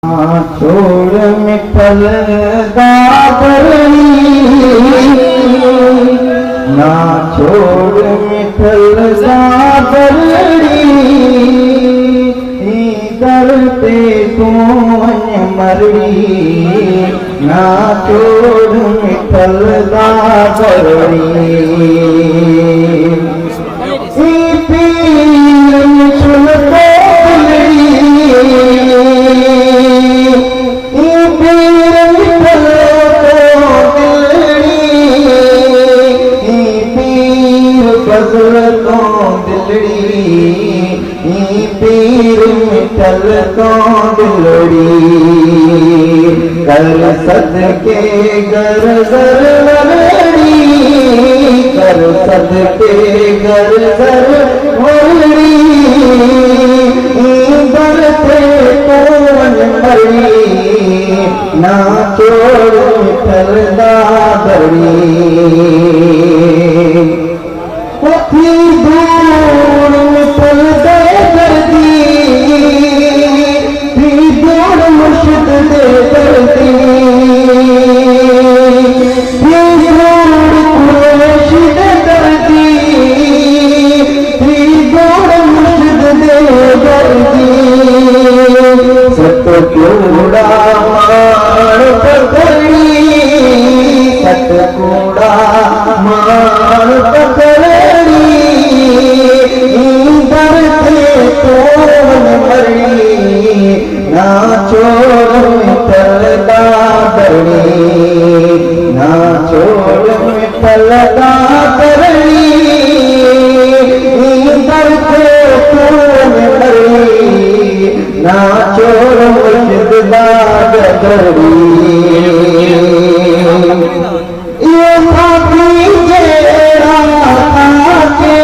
छोड़ मिठल दा करणी ना छोड़ मिठल दा करणी दर ते तू मरणी ना छोड़ मिठल दा करणी पीर मिठल तो दिलड़ी कर सदके घर घर वरड़ी कर सदके घर घर वरड़ी बरते कौन मरड़ी ना छोड़ मिठल दा करणी दूर मिठल दे करदी दूर मुर्शिद दे करदी दूर कुरैश दे करदी दूर मुर्शिद दे करदी सतकूड़ा मान पकड़ी सतकूड़ा मान पकड़ी ना छोड़ मिठल दा करणी ना छोड़ मिठल दा करणी दर ते तूं मरणी ना छोड़ मुर्शिद दा करणी ये साथी जेड़ा साथे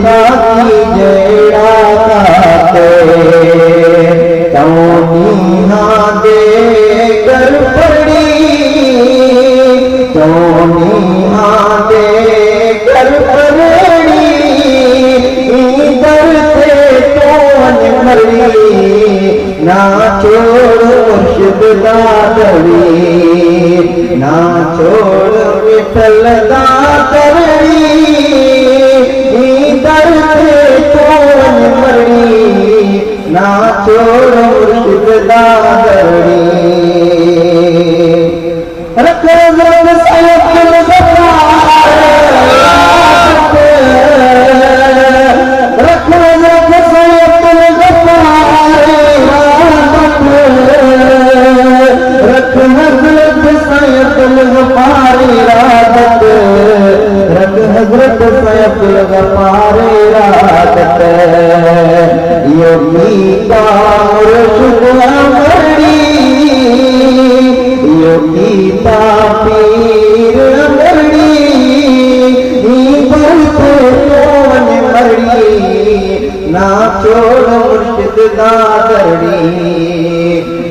साथी जेड़ा साथे तौनीहा दे घर पड़ी तौनीहा दे घर पड़ी दर से कौन मरड़ी ना छोड़ मुर्शिद दा करणी ना छोड़ मिठल दा करणी दर से कौन मरड़ी ना छोड़ मुर्शिद दा करणी रख रख सैयद गफ्फार रख रख सैयद गफ्फार रख हजरत सैयद गफ्फार इरादत रख हजरत सैयद गफ्फार इरादत योगी का मुर्शिद अमरणी योगी का पीर अमरणी बरते कौन मरणी ना छोड़ मुर्शिद दा करणी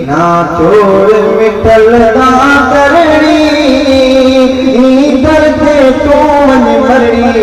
ना छोड़ मिठल दा करणी दर ते कौन मरणी